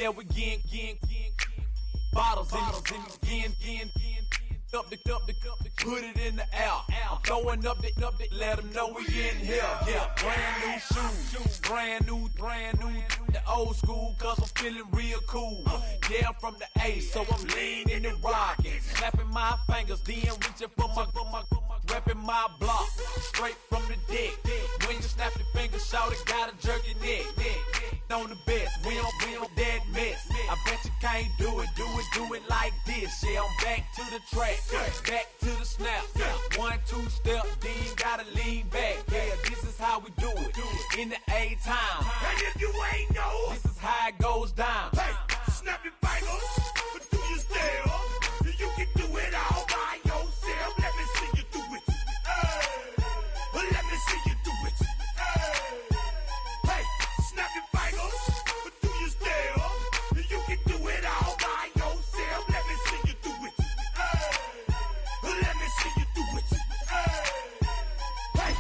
yeah, we again. Bottles in again. Up the put it in the air. I'm throwing up the, let them know we in here. Yeah, brand new shoes, brand new. The old school, cause I'm feeling real cool. Yeah, I'm from the A, so I'm leaning and rocking. Snapping my fingers, then reaching for my repping my block. Straight from the deck. When you snap your fingers, shout it, got a jerky neck. On the best, we don't that mess. I bet you can't do it like this. Yeah, I'm back to the track, back to the snap. 1, 2 step, then gotta lean back. Yeah, this is how we do it in the A-time. And if you ain't know, This is how it goes down. hey, snap your fingers, but do you still? You can do it all by yourself. Let me see you do it. Let me see you do it. Hey, snap your fingers, but do you still? You can do it all by yourself. Let me see you do it. Let me see you do it. Hey.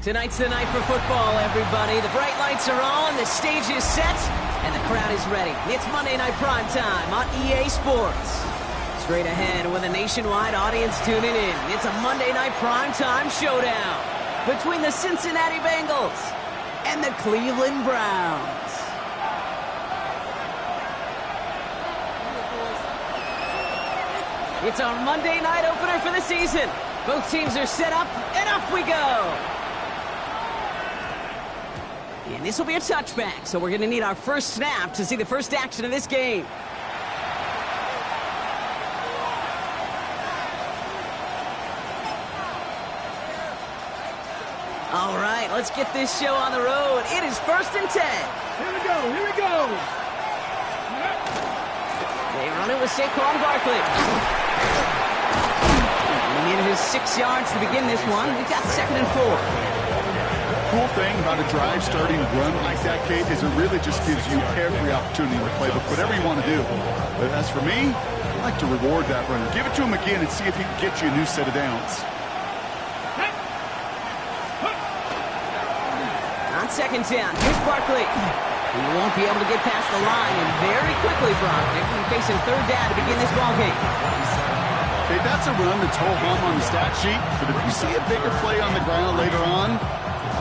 Tonight's the night for football, everybody. The bright lights are on, the stage is set, and the crowd is ready. It's Monday Night Prime Time on EA Sports. Straight ahead with a nationwide audience tuning in, it's a Monday Night Prime Time showdown between the Cincinnati Bengals and the Cleveland Browns. It's our Monday night opener for the season. Both teams are set up, and off we go. And this will be a touchback, so we're going to need our first snap to see the first action of this game. All right, let's get this show on the road. It is 1st and 10. Here we go. They run it with Saquon Barkley. He needed his 6 yards to begin this one. We've got 2nd and 4. Cool thing about a drive starting run like that, Kate, is it really just gives you every opportunity in the playbook, whatever you want to do. But as for me, I like to reward that runner. Give it to him again and see if he can get you a new set of downs. On 2nd down, here's Barkley. He won't be able to get past the line, and very quickly, Brock, they're going to be facing 3rd down to begin this ballgame. Okay, that's a run that's ho-hum on the stat sheet, but if you see a bigger play on the ground later on,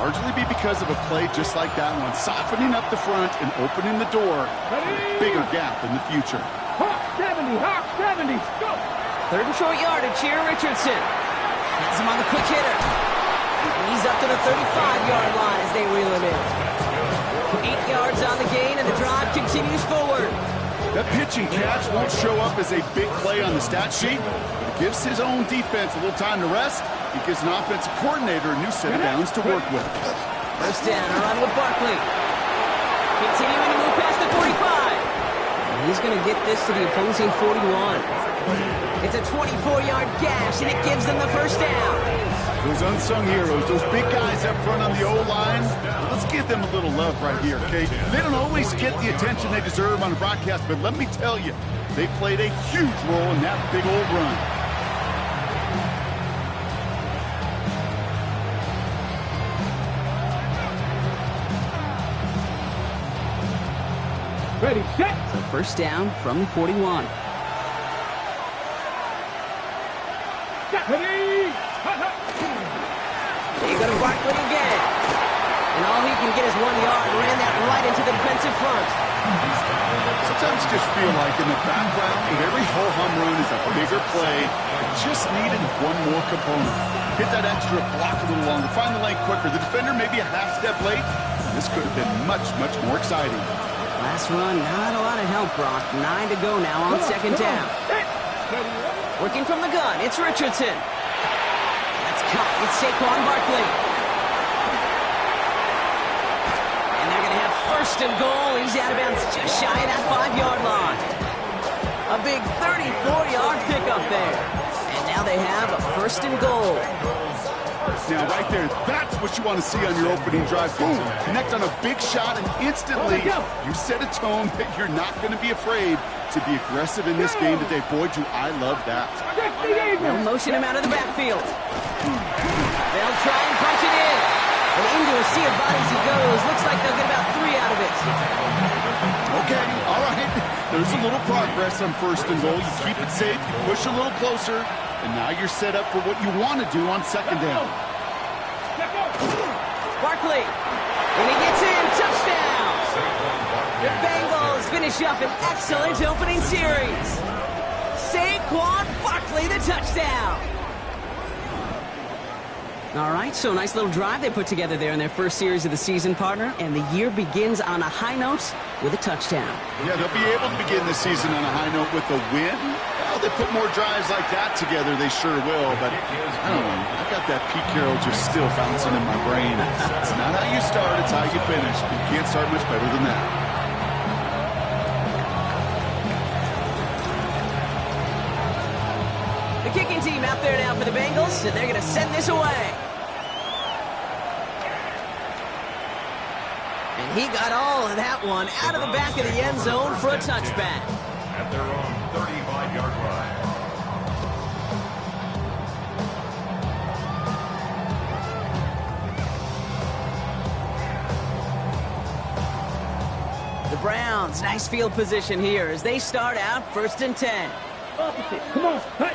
largely be because of a play just like that one, softening up the front and opening the door for a bigger gap in the future. Hawk 70, go! 3rd and short yardage here, Richardson. Has him on the quick hitter. He's up to the 35-yard line as they reel him in. 8 yards on the gain, and the drive continues forward. That pitch and catch won't show up as a big play on the stat sheet, but it gives his own defense a little time to rest. It gives an offensive coordinator a new set of downs to work with. 1st down, a run with Barkley. Continuing to move past the 45. And he's going to get this to the opposing 41. It's a 24-yard gash, and it gives them the 1st down. Those unsung heroes, those big guys up front on the O-line, let's give them a little love right here, okay? They don't always get the attention they deserve on the broadcast, but let me tell you, they played a huge role in that big old run. Ready, set. So 1st down from the 41. Ready. They go to Barkley again. And all he can get is 1 yard. Ran that right into the defensive front. Sometimes you just feel like in the background of every ho-hum run is a bigger play. It just needed one more component. Hit that extra block a little longer. Find the lane quicker. The defender maybe a half step late. This could have been much, much more exciting. Last run, not a lot of help, Brock. 9 to go now on 2nd down. Working from the gun, it's Richardson. That's caught. It's Saquon Barkley. And they're going to have first and goal. He's out of bounds just shy of that 5-yard line. A big 34-yard pickup there. And now they have a first and goal. Now, right there, that's what you want to see on your opening drive. Boom, connect on a big shot, and instantly you set a tone that you're not going to be afraid to be aggressive in this game today. Boy, do I love that. They'll motion him out of the backfield. They'll try and punch it in. And into a sea of bodies he goes. Looks like they'll get about 3 out of it. Okay, all right. There's a little progress on first and goal. You keep it safe, you push a little closer, and now you're set up for what you want to do on second down. Barkley, and he gets in, touchdown! The Bengals finish up an excellent opening series. Saquon Barkley, the touchdown! All right, so a nice little drive they put together there in their first series of the season, partner, and the year begins on a high note with a touchdown. Yeah, they'll be able to begin the season on a high note with a win. Well, they put more drives like that together, they sure will, but I don't know. I got that Pete Carroll just still bouncing in my brain. It's not how you start, it's how you finish. But you can't start much better than that. The kicking team out there now for the Bengals, and they're going to send this away. And he got all of that one out of the back of the end zone for a touchback. At their own 35-yard line. The Browns, nice field position here as they start out first and 10. Opposite. Come on. Hut.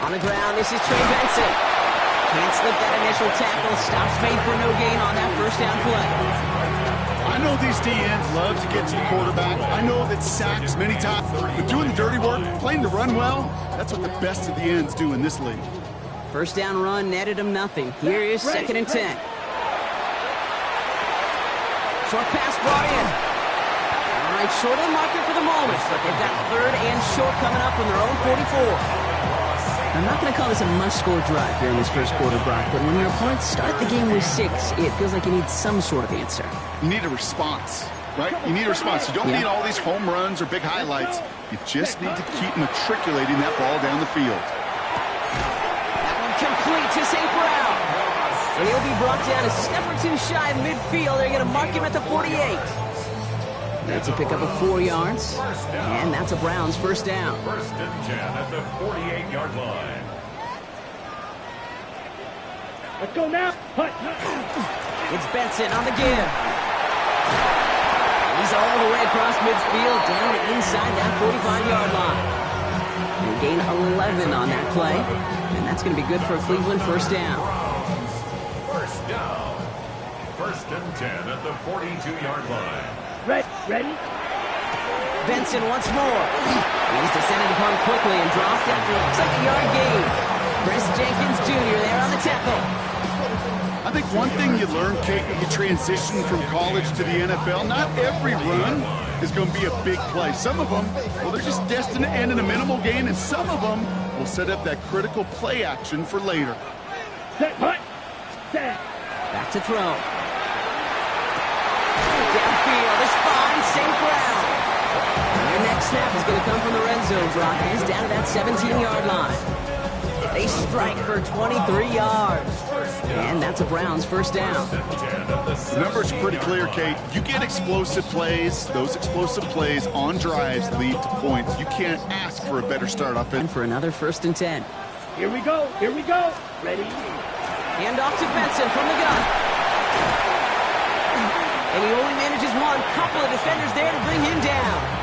On the ground, this is Trey Benson. Can't slip that initial tackle. Stops made for no gain on that first down play. I know these DNs love to get to the quarterback. I know that sacks many times, but doing the dirty work, playing the run well, that's what the best of the ends do in this league. First down run netted him nothing. Here is second and 10. Short pass brought in. All right, short of the marker for the moment, but they've got third and short coming up from their own 44. I'm not going to call this a must-score drive here in this first quarter, Brock, but when your opponents start the game with 6, it feels like you need some sort of answer. You need a response, right? You need a response. You don't need all these home runs or big highlights. You just need to keep matriculating that ball down the field. That one complete to St. Brown. And he'll be brought down a step or two shy of midfield. They're going to mark him at the 48. That's a pickup of 4 yards. And that's a Browns first down. First and 10 at the 48-yard line. Let's go now. Hut. It's Benson on the give. He's all the way across midfield, down inside that 45-yard line. They gain 11 on that play, and that's going to be good for a Cleveland first down. First down. First and 10 at the 42-yard line. Ready? Benson once more. He's descended upon quickly and dropped after it looks like a yard gain. Chris Jenkins Jr. there on the tackle. I think one thing you learn, Kate, when you transition from college to the NFL, not every run is going to be a big play. Some of them, well, they're just destined to end in a minimal gain, and some of them will set up that critical play action for later. Set. Hut. Set. Back to throw. Downfield is fine, St. Brown. And their next snap is going to come from the red zone, Brock. He's down to that 17-yard line. They strike for 23 yards. And that's a Browns first down. The numbers are pretty clear, Kate. You get explosive plays. Those explosive plays on drives lead to points. You can't ask for a better start offense. For another first and 10. Here we go. Ready? Hand off to Benson from the gun. And he only manages one. Couple of defenders there to bring him down.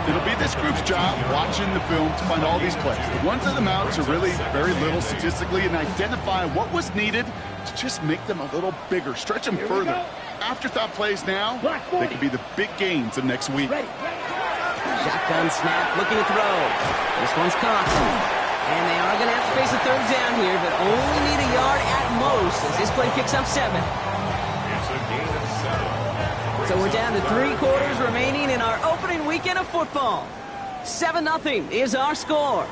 It'll be this group's job watching the film to find all these plays. The ones that amount to really very little statistically and identify what was needed to just make them a little bigger, stretch them further. Afterthought plays now, they could be the big gains of next week. Shotgun snap, looking to throw. This one's caught. And they are going to have to face a third down here, but only need a yard at most as this play picks up 7. It's a gain of 7. So we're down to 3 quarters remaining in our opening weekend of football. 7-0 is our score.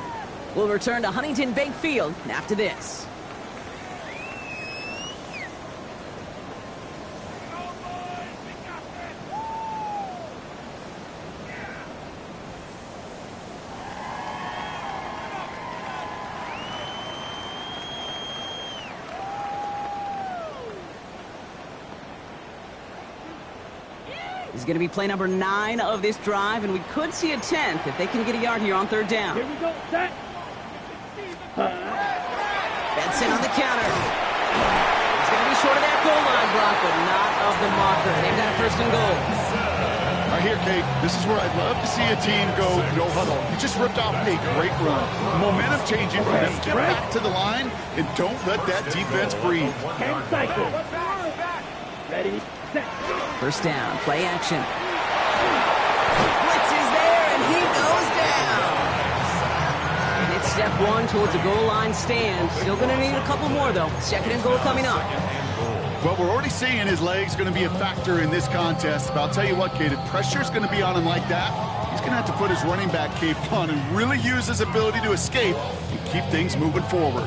We'll return to Huntington Bank Field after this. This is going to be play number 9 of this drive, and we could see a 10th if they can get a yard here on third down. Here we go. Set. Benson on the counter. He's going to be short of that goal line, Brock, but not of the marker. They've got a first and goal. Right here, Kate, this is where I'd love to see a team go no huddle. You just ripped off a great run. Momentum changing for them. Get back to the line and don't let that defense breathe. Can't cycle. Ready, set. First down, play action. Blitz is there, and he goes down. And it's step 1 towards a goal line stand. Still going to need a couple more, though. Second and goal coming up. Well, we're already seeing his legs going to be a factor in this contest. But I'll tell you what, Kate, if pressure's going to be on him like that, he's going to have to put his running back cape on and really use his ability to escape and keep things moving forward.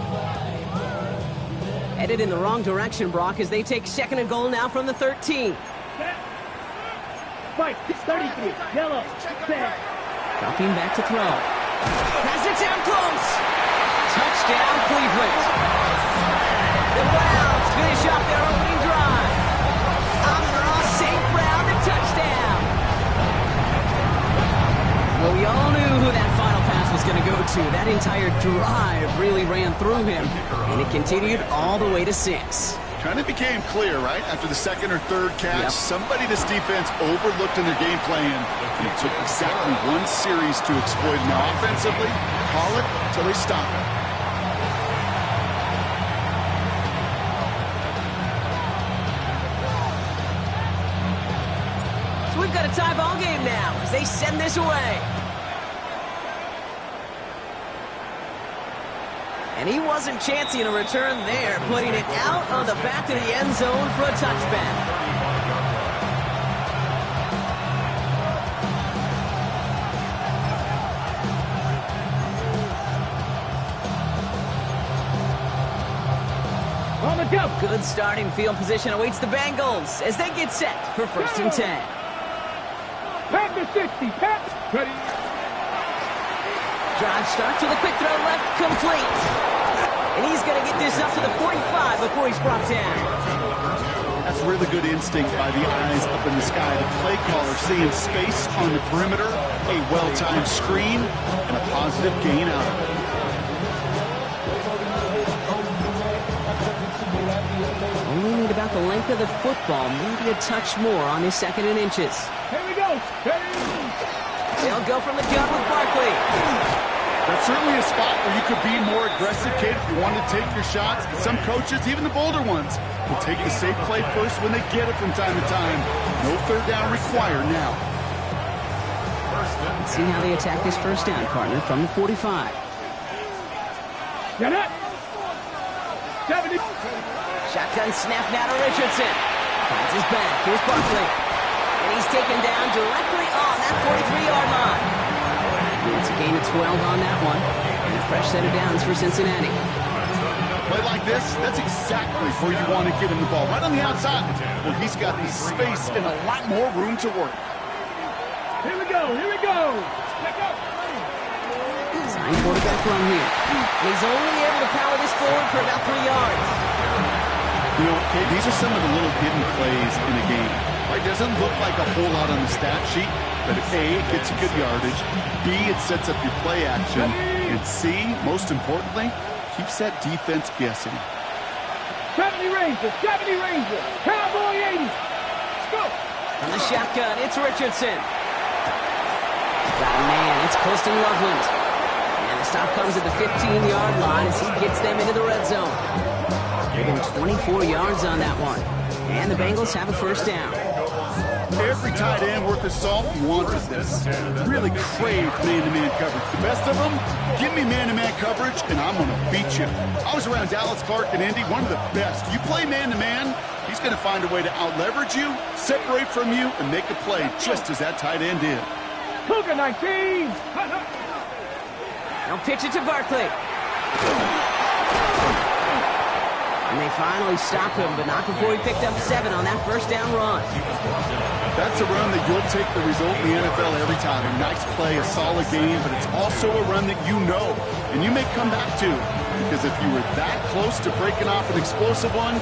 Headed in the wrong direction, Brock, as they take second and goal now from the 13. Fight. 33. Yellow. Set. Dropping back to throw. Has it down close. Touchdown, Cleveland. The Browns finish off their opening drive. Amon-Ra St. Brown, the touchdown. Well, we all knew who that final pass was going to go to. That entire drive really ran through him, and it continued all the way to 6. Kind of became clear, right? After the second or third catch, somebody this defense overlooked in their game plan, and it took exactly one series to exploit. Now, offensively, call it till they stop it. So we've got a tie ball game now as they send this away. And he wasn't chancing a return there, putting it out on the back of the end zone for a touchback. On the go. Good starting field position awaits the Bengals as they get set for first and 10. Pack to 60. Pack. Ready. Drive starts with a quick throw left, complete. And he's going to get this up to the 45 before he's brought down. That's really good instinct by the eyes up in the sky. The play caller seeing space on the perimeter, a well-timed screen, and a positive gain out of it. Only need about the length of the football, maybe a touch more on his second and inches. Here we go. Ready. They'll go from the gun with Barkley. That's certainly a spot where you could be more aggressive, kid, if you want to take your shots. But some coaches, even the bolder ones, will take the safe play first when they get it from time to time. No third down required now. Let's see how they attack this first down, partner, from the 45. Get it. 70. Shotgun snap now to Richardson. Finds his back. Here's Barkley. And he's taken down directly on that 43-yard line. It's a gain of 12 on that one. And a fresh set of downs for Cincinnati. Play like this, that's exactly where you want to get him the ball. Right on the outside, where he's got the space and a lot more room to work. Here we go. Here we go. Check out. Sign quarterback run here. And he's only able to power this forward for about 3 yards. You know, Kate, these are some of the little hidden plays in a game. Right? Doesn't look like a whole lot on the stat sheet, but A, it gets you good yardage, B, it sets up your play action, and C, most importantly, keeps that defense guessing. 70 Rangers. 70 Rangers. Cowboy 80. Let's go. From the shotgun, it's Richardson. Got a man, it's Colston Loveland. And the stop comes at the 15-yard line as he gets them into the red zone. Gave him 24 yards on that one. And the Bengals have a first down. Every tight end worth his salt wanted this. Really craved man-to-man coverage. The best of them, give me man-to-man coverage, and I'm going to beat you. I was around Dallas Clark and Indy, one of the best. You play man-to-man, he's going to find a way to out-leverage you, separate from you, and make a play just as that tight end did. Cougar 19. They'll pitch it to Barkley. And they finally stop him, but not before he picked up 7 on that first down run. That's a run that you'll take the result in the NFL every time. A nice play, a solid game, but it's also a run that you know, and you may come back to. Because if you were that close to breaking off an explosive one,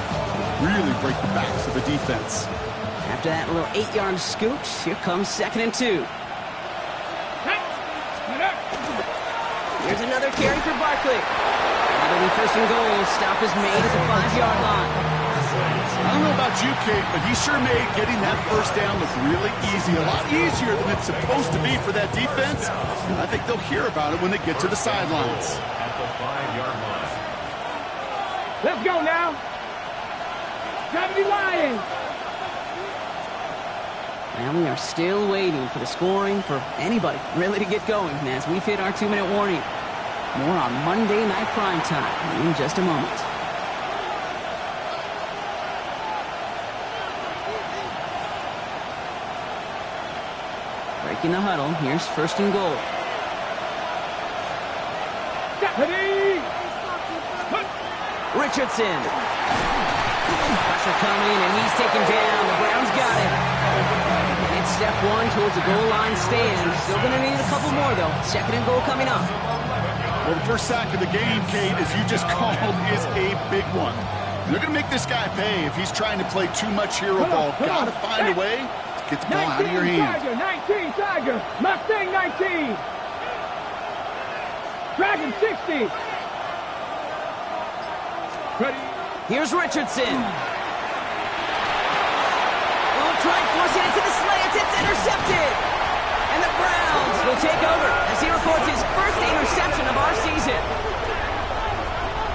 really break the backs of the defense. After that little 8-yard scooch, here comes 2nd and 2. Here's another carry for Barkley. It'll be 1st and goal. Stop is made at the 5-yard line. I don't know about you, Kate, but he sure made getting that first down look really easy. A lot easier than it's supposed to be for that defense. And I think they'll hear about it when they get to the sidelines. At the 5-yard line. Let's go now. 70 Lions. And we are still waiting for the scoring for anybody really to get going as we've hit our 2-minute warning. More on Monday Night Primetime in just a moment. Breaking the huddle, here's 1st and goal. Richardson. Pressure coming, and he's taken down. The Browns got it. And it's step 1 towards the goal line stand. Still going to need a couple more, though. 2nd and goal coming up. Well, the first sack of the game, Kate, as you just called, is a big one. They're going to make this guy pay if he's trying to play too much hero ball. Got to find a way to get the ball out of your hand. Tiger, 19, Tiger. Mustang 19. Dragon 60. Ready. Here's Richardson. Oh, trying forcing it to the slants. It's intercepted. And the Browns will take over as he records his first interception of our season.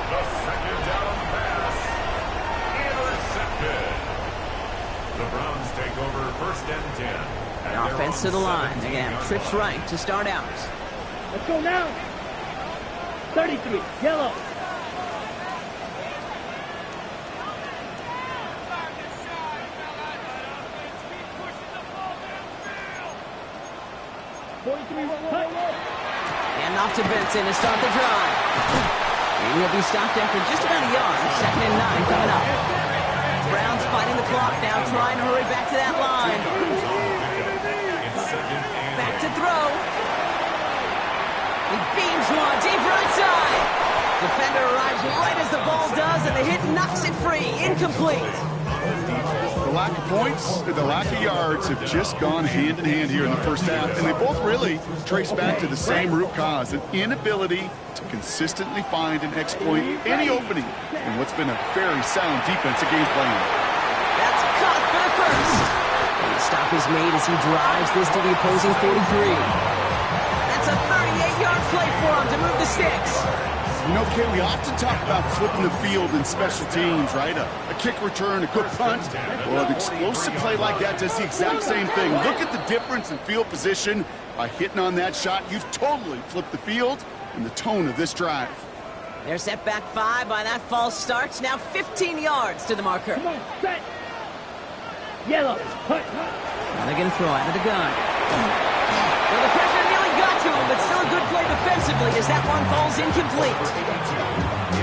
The 2nd down pass. Intercepted. The Browns take over 1st and 10. The offense to the line. Again, trips right to start out. Let's go now. 33, yellow. And off to Benson to start the drive. And he'll be stopped after just about a yard. 2nd and 9 coming up. Browns fighting the clock now, trying to hurry back to that line. Back to throw. He beams one, deep right side. Defender arrives right as the ball does, and the hit knocks it free. Incomplete. The lack of points and the lack of yards have just gone hand in hand here in the first half, and they both really trace back to the same root cause, an inability to consistently find and exploit any opening in what's been a very sound defensive game plan. That's caught for the first. And the stop is made as he drives this to the opposing 43. That's a 38-yard play for him to move the sticks. You know, Kay, we often talk about flipping the field in special teams, right? A kick return, a good punt. Well, an explosive play like that does the exact same thing. Look at the difference in field position. By hitting on that shot, you've totally flipped the field and the tone of this drive. They're set back 5 by that false start. Now 15 yards to the marker. Come on, set. Yellow. Put. Now they're going to throw out of the gun. Well, the pressure nearly got to him, but still a good play defensively as that one falls incomplete.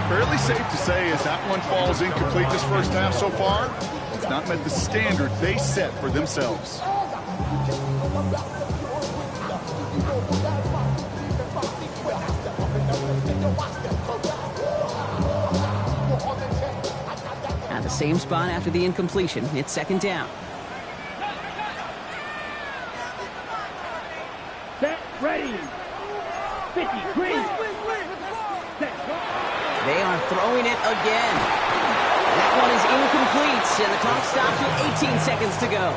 Fairly safe to say as that one falls incomplete this first half so far, it's not met the standard they set for themselves. At the same spot after the incompletion, it's 2nd down. Set. Ready. 50. Green. They are throwing it again. That one is incomplete, and the clock stops with 18 seconds to go.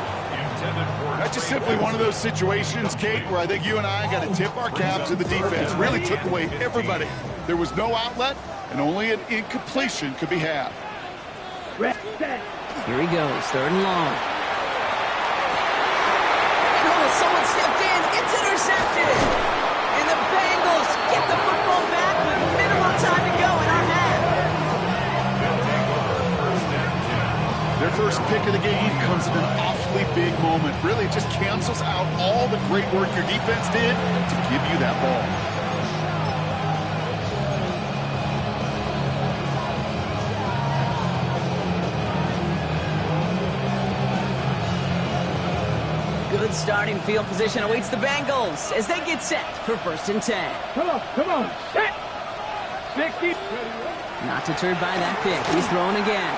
That's just simply one of those situations, Kate, where I think you and I got to tip our cap to the defense. Really took away everybody. There was no outlet, and only an incompletion could be had. Here he goes, 3rd and long. Oh, someone stepped in. It's intercepted. And the Bengals get the football back with minimal time to go in our half. Their first pick of the game comes at an awfully big moment. Really just cancels out all the great work your defense did to give you that ball. Good starting field position awaits the Bengals as they get set for 1st and 10. Come on, set. 60. Not deterred by that pick. He's throwing again.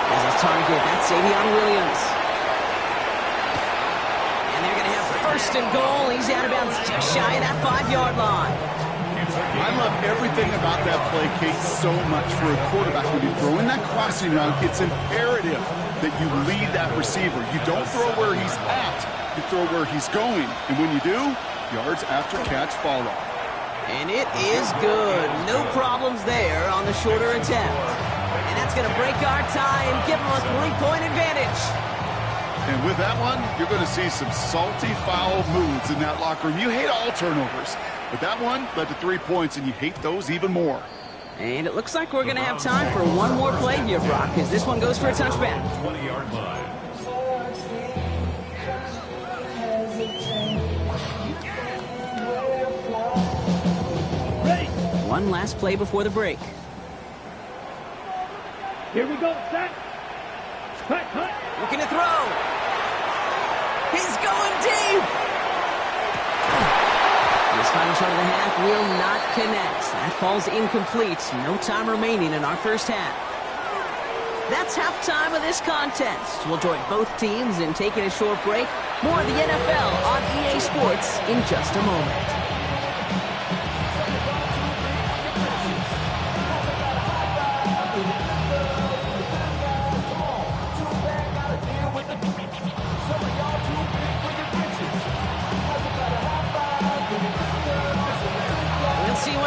As his target. That's Savion Williams. And they're going to have first and goal. He's out of bounds just shy of that 5-yard line. I love everything about that play, Kate, so much for a quarterback. When you throw in that crossing route, it's imperative that you lead that receiver. You don't throw where he's at, you throw where he's going. And when you do, yards after catch follow. And it is good. No problems there on the shorter attempt. And that's going to break our tie and give them a 3-point advantage. And with that one, you're going to see some salty, foul moods in that locker room. You hate all turnovers, but that one led to 3 points, and you hate those even more. And it looks like we're going to have time for one more play here, Brock, because this one goes for a touchback. 20-yard line. Ready. One last play before the break. Here we go. Set. Cut, cut. Looking to throw. He's going deep. This final shot of the half will not connect. That falls incomplete. No time remaining in our first half. That's halftime of this contest. We'll join both teams in taking a short break. More of the NFL on EA Sports in just a moment.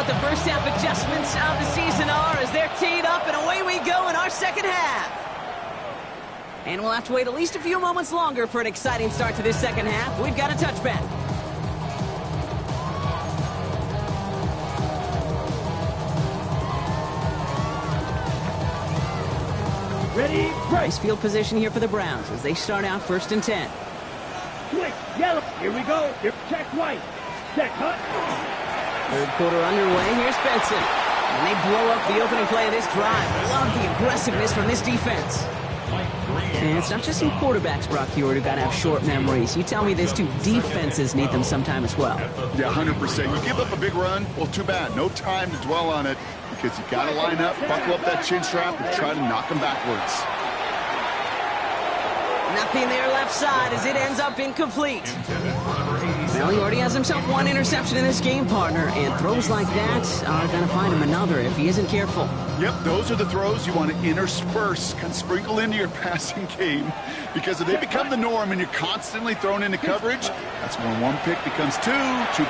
The first half adjustments of the season are as they're teed up, and away we go in our second half. And we'll have to wait at least a few moments longer for an exciting start to this second half. We've got a touchback. Ready. Nice field position here for the Browns as they start out 1st and 10. Switch. Yellow. Here we go. Here. Check white. Check cut. Third quarter underway. Here's Benson. And they blow up the opening play of this drive. Love the aggressiveness from this defense. And it's not just some quarterbacks, Brock Huard, who got to have short memories. You tell me these two defenses need them sometime as well. Yeah, 100%. You give up a big run, well, too bad. No time to dwell on it because you got to line up, buckle up that chin strap, and try to knock them backwards. Nothing there left side as it ends up incomplete. Well, he already has himself one interception in this game, partner, and throws like that are going to find him another if he isn't careful. Yep, those are the throws you want to intersperse, kind of sprinkle into your passing game, because if they become the norm and you're constantly thrown into coverage, that's when one pick becomes two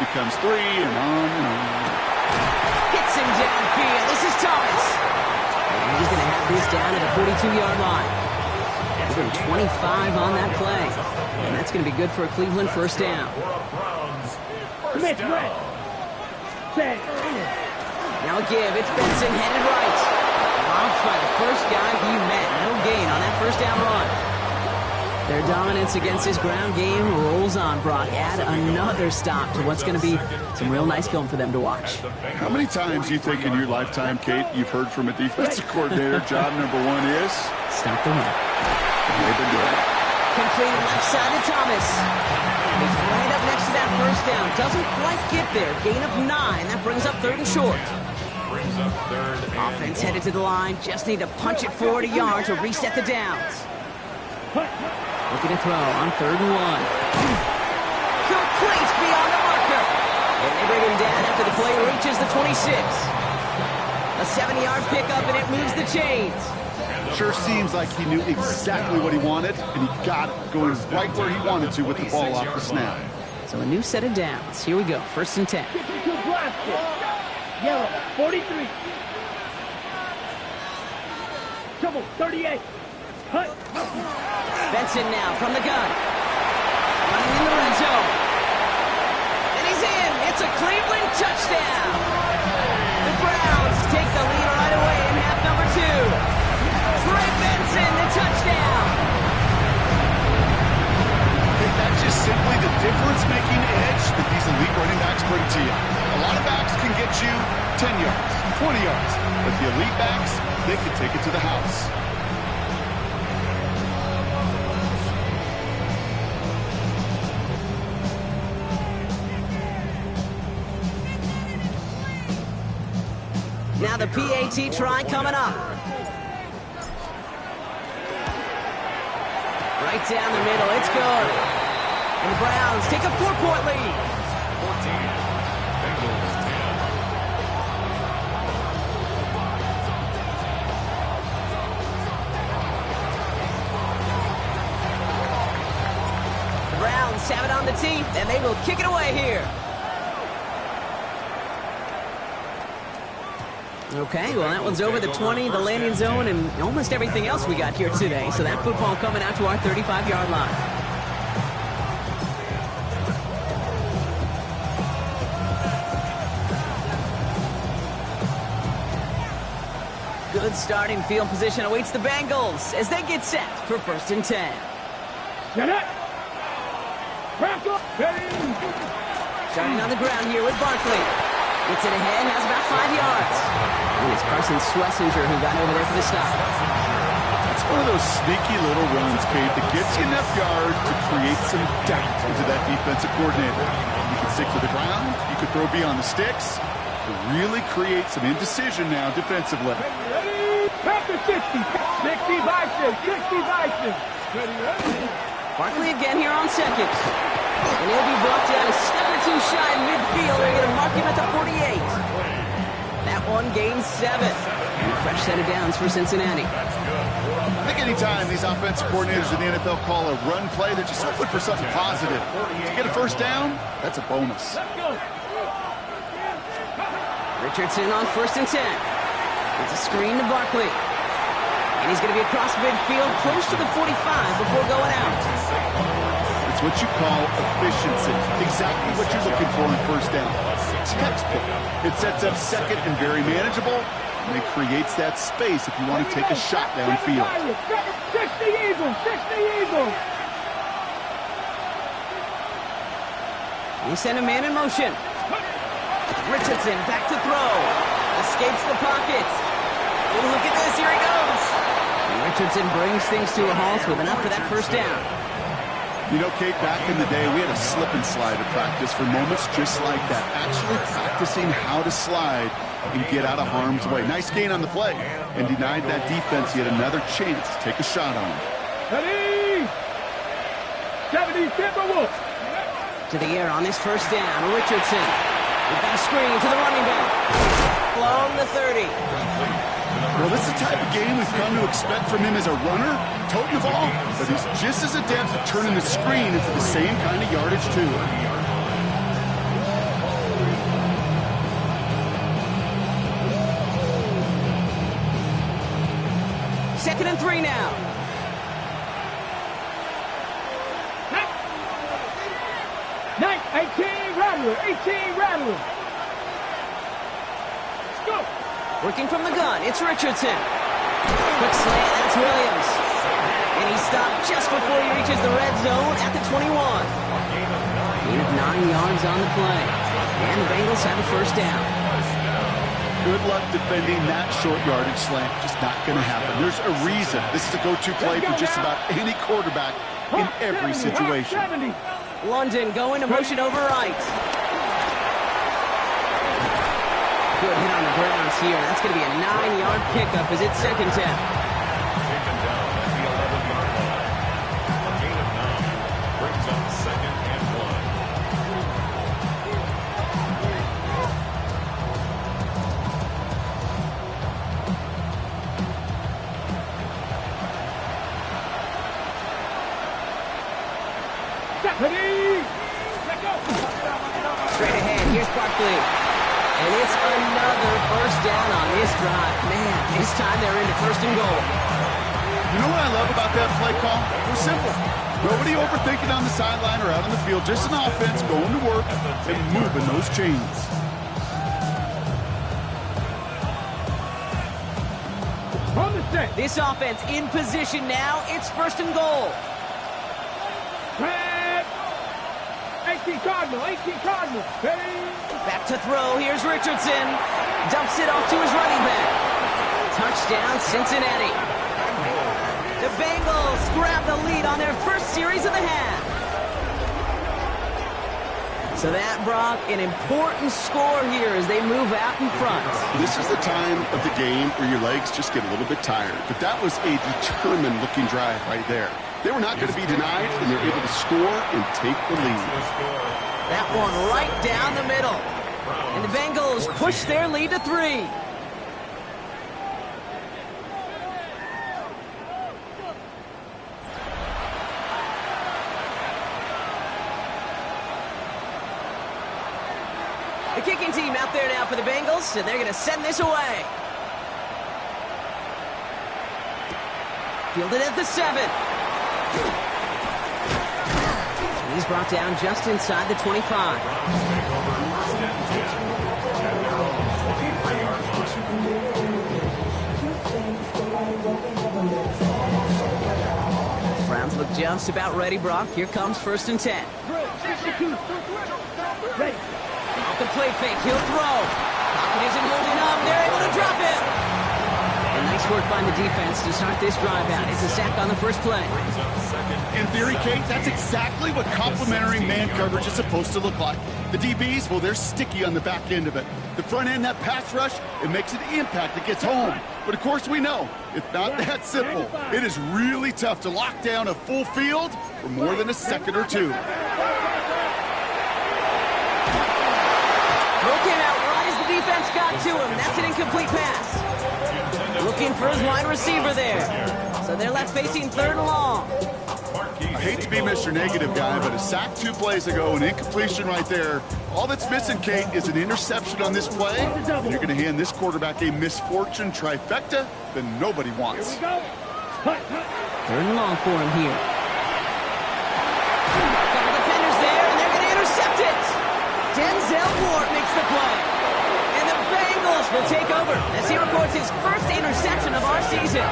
becomes three, and on and on. Hits him downfield. This is Thomas. And he's going to have this down at the 42-yard line. 25 on that play. And that's going to be good for a Cleveland first down. Commit, red. Set. Now a give. It's Benson headed right. Dropped by the first guy he met. No gain on that first down run. Their dominance against this ground game rolls on, Brock. Add another stop to what's going to be some real nice film for them to watch. How many times do you think in your lifetime, Kate, you've heard from a defensive coordinator, job number one is? Stop the run. They've been doing it. Completed left side to Thomas. He's right up next to that first down. Doesn't quite get there. Gain of 9. That brings up 3rd and short. Offense headed to the line. Just need to punch it forward a yard to reset the downs. Looking to throw on 3rd and 1. Complete beyond the marker. And they bring him down after the play reaches the 26. A 70-yard pickup, and it moves the chains. Sure seems like he knew exactly what he wanted, and he got it, going right where he wanted to with the ball off the snap. So a new set of downs. Here we go, 1st and 10. Yellow, 43. Double, 38. Cut. Benson now from the gun. Running in the red zone. And he's in. It's a Cleveland touchdown. The Browns take the lead right away in half number 2. Trey Benson, the touchdown. That's just simply the difference-making edge that these elite running backs bring to you. A lot of backs can get you 10 yards, 20 yards, but the elite backs, they can take it to the house. Now the PAT try coming up. Right down the middle. It's good. And the Browns take a 4-point lead. 14. Bengals 10. The Browns have it on the tee, and they will kick it away here. Okay, well, that one's over the 20, the landing zone, and almost everything else we got here today. So that football coming out to our 35-yard line. Good starting field position awaits the Bengals as they get set for 1st and 10. Get it. Starting on the ground here with Barkley. Gets it ahead, has about 5 yards. And it's Carson Schlesinger who got over there for the stop. It's one of those sneaky little runs, Kate, that gets you enough yards to create some doubt into that defensive coordinator. You can stick to the ground, you could throw beyond the sticks, to really create some indecision now defensively. Ready? Back to 60. 60 Bison. 60 Bison. Ready? Barkley again here on second. And he'll be brought down a step or two shy in midfield. They're going to mark him at the 48. That one gains 7. And a fresh set of downs for Cincinnati. I think anytime these offensive coordinators in the NFL call a run play, they're just hoping for something positive. To get a first down, that's a bonus. Richardson on 1st and 10. It's a screen to Barkley. And he's going to be across midfield, close to the 45 before going out. It's what you call efficiency. Exactly what you're looking for in first down. Textbook. It sets up second and very manageable, and it creates that space if you want to take a shot downfield. 60 Eagles. 60 Eagles. He sent a man in motion. Richardson back to throw. Escapes the pocket. Oh, look at this. Here he goes. And Richardson brings things to a halt with enough for that first down. You know, Kate, back in the day, we had a slip and slide at practice for moments just like that. Actually practicing how to slide and get out of harm's way. Nice gain on the play. And denied that defense yet another chance to take a shot on him. Ready? 70 Timberwolves. To the air on this first down. Richardson. We've got a screen to the running back. Along the 30. Well, this is the type of game we've come to expect from him as a runner, toting the ball, but he's just as adept at turning the screen into the same kind of yardage, too. Second and 3 now. Nice. 18 Rattler. 18 Rattler. Let's go. Working from the gun, it's Richardson. Quick slant, that's Williams. And he stopped just before he reaches the red zone at the 21. Gain of 9 yards on the play. And the Bengals have a first down. Good luck defending that short yardage slant. Just not going to happen. There's a reason. This is a go-to play for just about any quarterback in every situation. London going to motion over right. Good hit on the grounds here. That's going to be a 9-yard pickup as it's second down. taken down at the 11-yard line. A gain of 9 brings up 2nd and 1. Straight ahead, here's Barkley. And it's another first down on this drive. Man, this time they're into 1st and goal. You know what I love about that play call? It was simple. Nobody overthinking on the sideline or out on the field. Just an offense going to work and moving those chains. On the set. This offense in position now. It's 1st and goal. 18 Cardinal. 18 Cardinal. Ready? Back to throw. Here's Richardson. Dumps it off to his running back. Touchdown, Cincinnati. The Bengals grab the lead on their first series of the half. So that, Brock, an important score here as they move out in front. This is the time of the game where your legs just get a little bit tired. But that was a determined-looking drive right there. They were not going to be denied, and they're able to score and take the lead. That one right down the middle. And the Bengals push their lead to 3. The kicking team out there now for the Bengals, and they're going to send this away. Fielded at the 7. He's brought down just inside the 25. Browns look just about ready, Brock. Here comes 1st and 10. Off the play fake, he'll throw. Pocket isn't holding up. They're able to drop it. And nice work by the defense to start this drive out. It's a sack on the first play. In theory, Kate, that's exactly what complementary man coverage is supposed to look like. The DBs, well, they're sticky on the back end of it. The front end, that pass rush, it makes an impact that gets home. But of course we know, it's not that simple. It is really tough to lock down a full field for more than a second or two. Throw came out right as the defense got to him. That's an incomplete pass. Looking for his wide receiver there. So they're left facing 3rd and long. I hate to be Mr. Negative guy, but a sack 2 plays ago, an incompletion right there. All that's missing, Kate, is an interception on this play. And you're going to hand this quarterback a misfortune trifecta that nobody wants. 3rd and long for him here. Couple defenders there, and they're going to intercept it. Denzel Ward makes the play. And the Bengals will take over as he records his 1st interception of our season.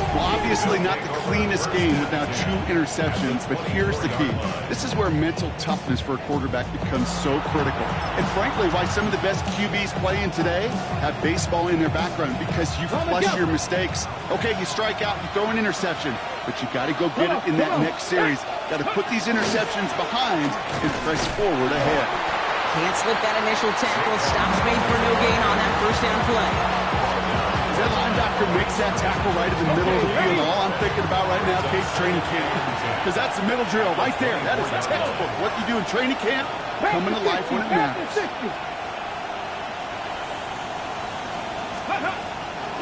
Well, obviously not the cleanest game with now 2 interceptions, but here's the key. This is where mental toughness for a quarterback becomes so critical. And frankly, why some of the best QBs playing today have baseball in their background, because you flush your mistakes. Okay, you strike out, you throw an interception, but you got to go get it in that next series. Got to put these interceptions behind and press forward ahead. Can't slip that initial tackle. Stops made for no gain on that 1st down play. That linebacker makes that tackle right in the middle of the field. All I'm thinking about right now, Case, training camp. Because that's the middle drill right there. That is textbook. What you do in training camp, coming to life when it matters.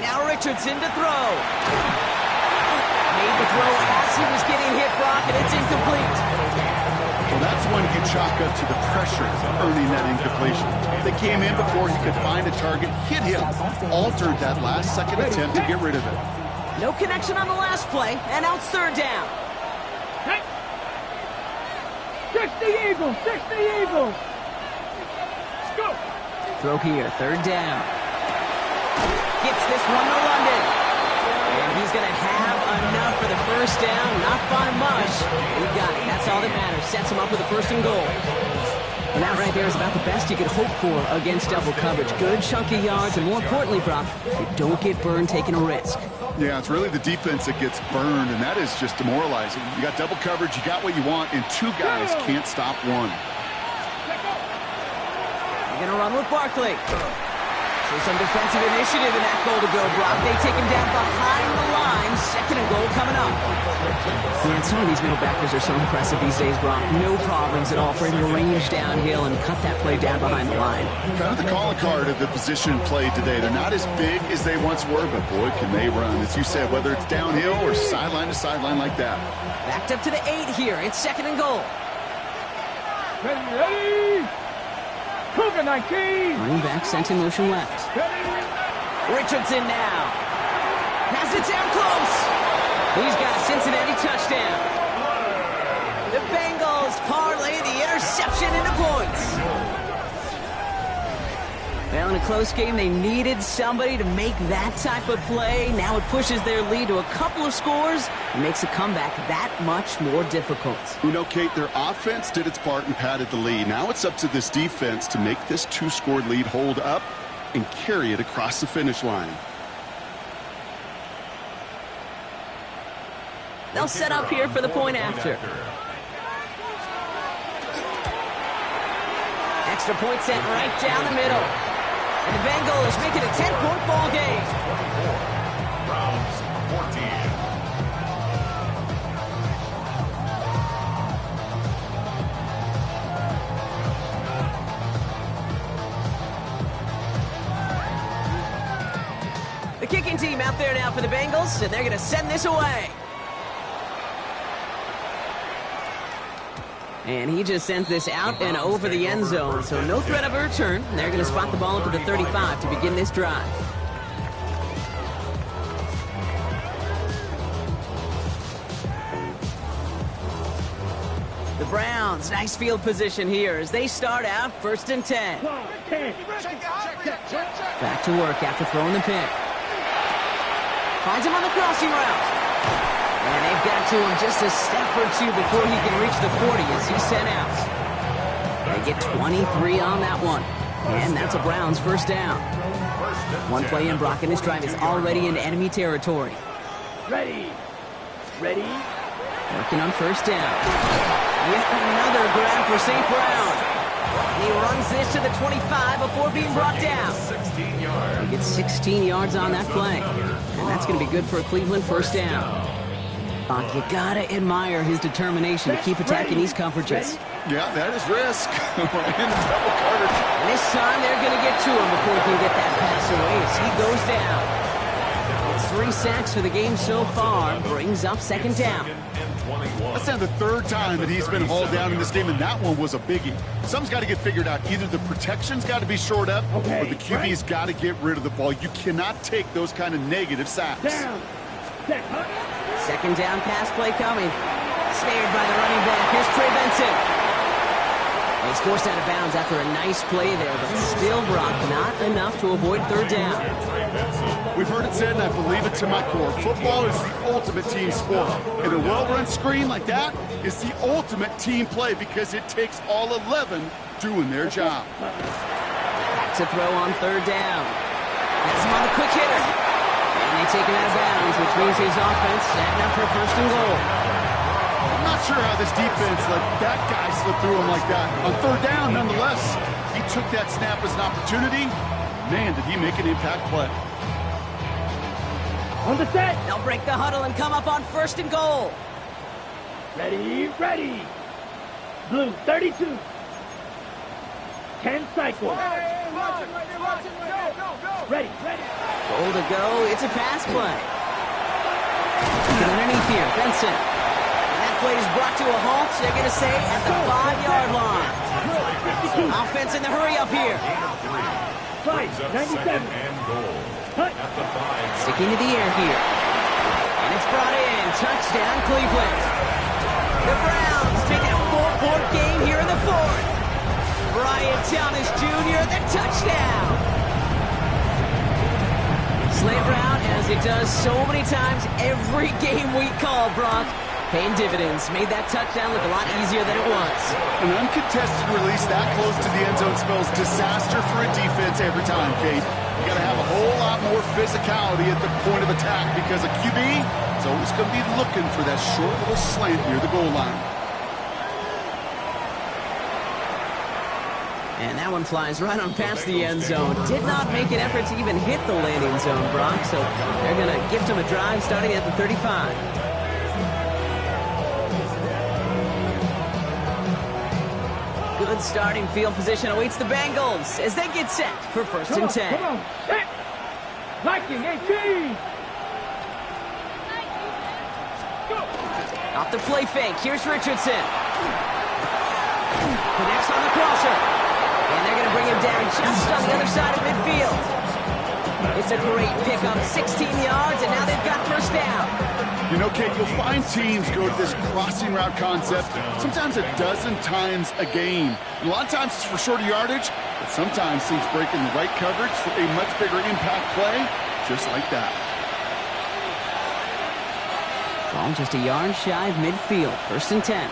Now Richardson to throw. Made the throw as he was getting hit, Brock, and it's incomplete. Well, that's one you chalk up to the pressure earning that incompletion. They came in before he could find a target, hit him, altered that last-second attempt to get rid of it. No connection on the last play, and now it's 3rd down. 60 Eagles! 60 Eagles! Let's go! Throw here, 3rd down. Gets this one to London. And he's going to have enough for the 1st down. Not by much. He got it. That's all that matters. Sets him up with a 1st and goal. And that right there is about the best you could hope for against double coverage. Good chunky yards, and more importantly, Brock, you don't get burned taking a risk. Yeah, it's really the defense that gets burned, and that is just demoralizing. You got double coverage, you got what you want, and 2 guys can't stop one. They're going to run with Barkley. So some defensive initiative in that goal to go, Brock. They take him down behind the line. 2nd and goal coming up. Man, some of these middle backers are so impressive these days, Brock. No problems at all for him to range downhill and cut that play down behind the line. Kind of the calling card of the position played today. They're not as big as they once were, but boy, can they run. As you said, whether it's downhill or sideline to sideline like that. Backed up to the 8 here. It's 2nd and goal. Ready! Cougar 19! Running back sent in motion left. Richardson now. Has it down close. He's got a Cincinnati touchdown. The Bengals parlay the interception into points. Well, in a close game, they needed somebody to make that type of play. Now it pushes their lead to a couple of scores and makes a comeback that much more difficult. You know, Kate, their offense did its part and padded the lead. Now it's up to this defense to make this 2-score lead hold up and carry it across the finish line. They'll set up here for the point after. Extra point set right down the middle. And the Bengals make it a 10-point ball game. Browns 14. kicking team out there now for the Bengals, and they're going to send this away. And he just sends this out and over the end zone, so no threat of a return. They're going to spot the ball up at the 35 to begin this drive. The Browns, nice field position here as they start out 1st and 10. Back to work after throwing the pick. Finds him on the crossing route. And they've got to him just a step or two before he can reach the 40 as he's sent out. They get 23 on that one. And that's a Browns first down. One play in, Brock, and this drive is already in enemy territory. Ready. Working on first down. Yet another grab for St. Brown. And he runs this to the 25 before being brought down. 16 yards. He gets 16 yards on that play. And that's going to be good for a Cleveland first down. You gotta admire his determination to keep attacking these coverages. Yeah, that is risk. In the double coverage. And this time they're going to get to him before he can get that pass away as he goes down. It's 3 sacks for the game so far. Brings up 2nd down. That's now the 3rd time that he's been hauled down in this game, and that one was a biggie. Something's got to get figured out. Either the protection's got to be shored up, or the QB's got to get rid of the ball. You cannot take those kind of negative sacks. Down. Set. 2nd down pass play coming. Snared by the running back. Here's Trey Benson. He's forced out of bounds after a nice play there, but still, Brock, not enough to avoid 3rd down. We've heard it said, and I believe it to my core, football is the ultimate team sport. And a well-run screen like that is the ultimate team play because it takes all 11 doing their job. Back to throw on 3rd down. That's him on the quick hitter. And they take him out of bounds, which means his offense setting up for 1st and goal. I'm not sure how this defense let that guy slip through him like that. On 3rd down, nonetheless, he took that snap as an opportunity. Man, did he make an impact play. On the set. They'll break the huddle and come up on 1st and goal. Ready. Blue, 32. 10 cycles. Ready. Goal to go. It's a pass play. Looking underneath here. Benson. And that play is brought to a halt. They're going to say at the 5-yard line. Offense in the hurry up here. 97. And goal. At the 5. Sticking to the air here. And it's brought in. Touchdown, Cleveland. The Browns make it a 4-point game here in the 4th. Brian Thomas Jr., the touchdown. Slant route, as it does so many times every game we call, Brock. Paying dividends. Made that touchdown look a lot easier than it was. An uncontested release that close to the end zone spells disaster for a defense every time, Kate. You got to have a whole lot more physicality at the point of attack because a QB is always going to be looking for that short little slant near the goal line. And that one flies right on past the end zone. Did not make an effort to even hit the landing zone, Brock. So they're going to gift him a drive starting at the 35. Good starting field position awaits the Bengals as they get set for 1st and 10. Come on. Set. Viking 18. Off the play fake. Here's Richardson. Connects on the crosser. And they're going to bring him down just on the other side of midfield. It's a great pickup. 16 yards, and now they've got 1st down. You know, Kate, you'll find teams go to this crossing route concept sometimes a dozen times a game. A lot of times it's for shorter yardage, but sometimes teams break in the right coverage for a much bigger impact play, just like that. Ball just a yard shy of midfield. 1st and 10.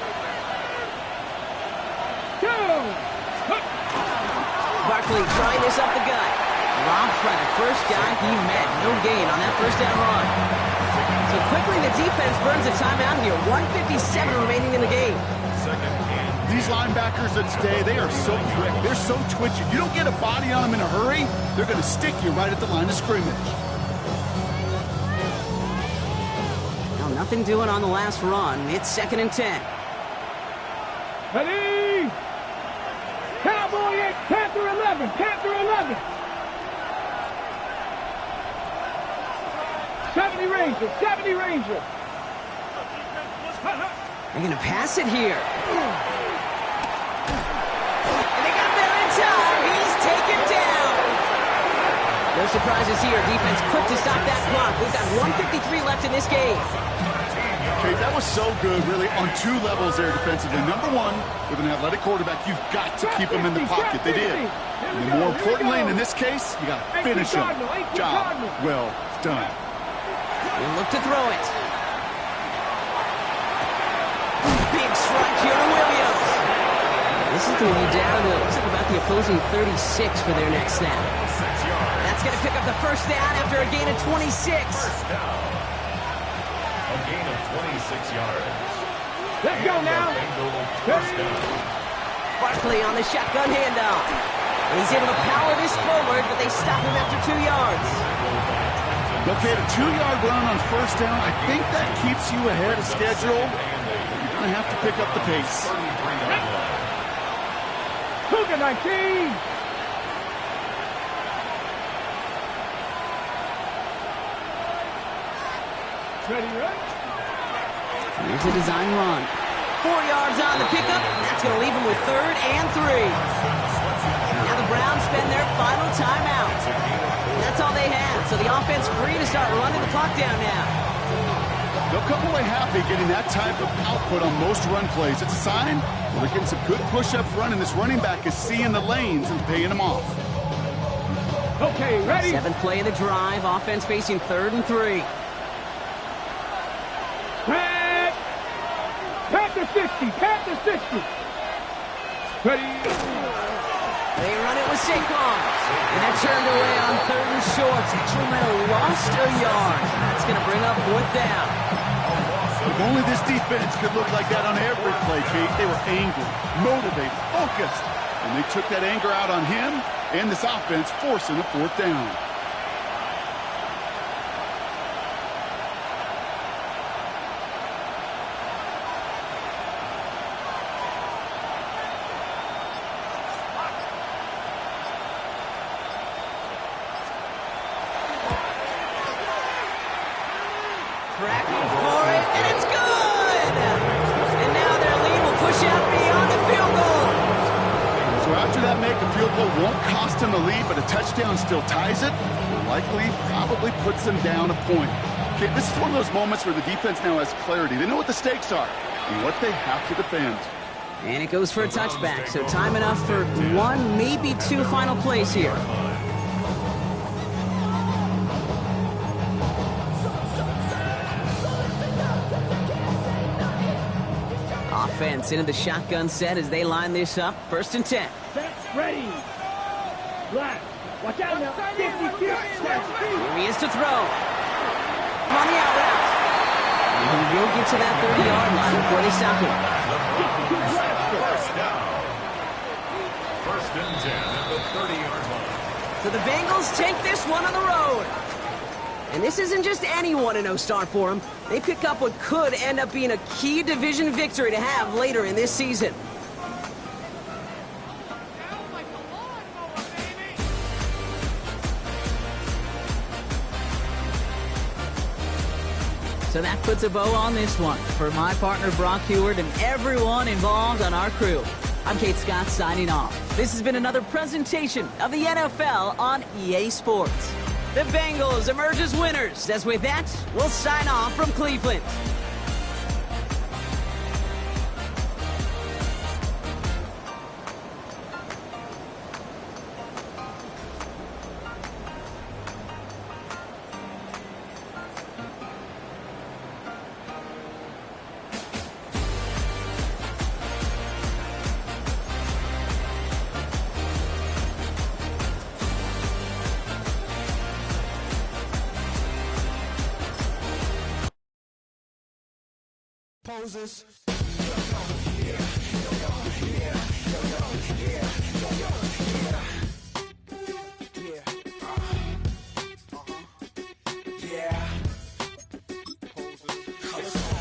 Barkley trying this up the gut. Drops by the first guy he met. No gain on that 1st down run. So quickly the defense burns a timeout here. 1:57 remaining in the game. These linebackers of today, they are so quick. They're so twitchy. You don't get a body on them in a hurry, they're going to stick you right at the line of scrimmage. Now nothing doing on the last run. It's 2nd and 10. Ready. Cowboy 8, Panther 11. 70 Rangers, 70 Rangers. They're going to pass it here. And they got there in time. He's taken down. No surprises here. Defense quick to stop that clock. We've got 1:53 left in this game. Okay, that was so good, really, on two levels there defensively. Number one, with an athletic quarterback, you've got to keep him in the pocket. They did. And then more importantly, in this case, you got to finish him. Job well done. We'll look to throw it. Big strike here to Williams. This is going to be down to, looks like about the opposing 36 for their next snap. That's going to pick up the first down after a gain of 26. First down. A gain of 26 yards. Let's go now. First down. Barkley on the shotgun handoff. And he's able to power this forward, but they stop him after 2 yards. Okay, the 2-yard run on first down, I think that keeps you ahead of schedule. You're going to have to pick up the pace. Cougar 19. Ready, right? Here's a design run. 4 yards on the pickup. That's going to leave him with 3rd and 3. Now the Browns spend their final timeout. That's all they have. So the offense free to start running the clock down now. They'll come away happy getting that type of output on most run plays. It's a sign they're getting some good push up front, and this running back is seeing the lanes and paying them off. Okay, ready? 7th play of the drive. Offense facing 3rd and 3. Panther 60, Panther 60. Ready? They run it with Saquon. And they're turned away on 3rd and short. Actually might have lost a yard. That's going to bring up 4th down. If only this defense could look like that on every play, Kate. They were angry, motivated, focused. And they took that anger out on him and this offense, forcing a 4th down. Tracking for it, and it's good! And now their lead will push out beyond the field goal. So after that make, a field goal won't cost them the lead, but a touchdown still ties it. Will likely, probably puts them down a point. Okay, this is one of those moments where the defense now has clarity. They know what the stakes are and what they have to defend. And it goes for a touchback, so time enough for 1, maybe 2 final plays here. Offense into the shotgun set as they line this up. 1st and 10. That's ready. Black. Watch out now. 50, 50. Here he is to throw. On the out route. And he will get to that 30-yard line before they stop him. First down. 1st and 10 at the 30-yard line. So the Bengals take this one on the road. And this isn't just any 1-0 start for them. They pick up what could end up being a key division victory to have later in this season. So that puts a bow on this one. For my partner Brock Heward and everyone involved on our crew, I'm Kate Scott signing off. This has been another presentation of the NFL on EA Sports. The Bengals emerge as winners. As with that, we'll sign off from Cleveland. Poses.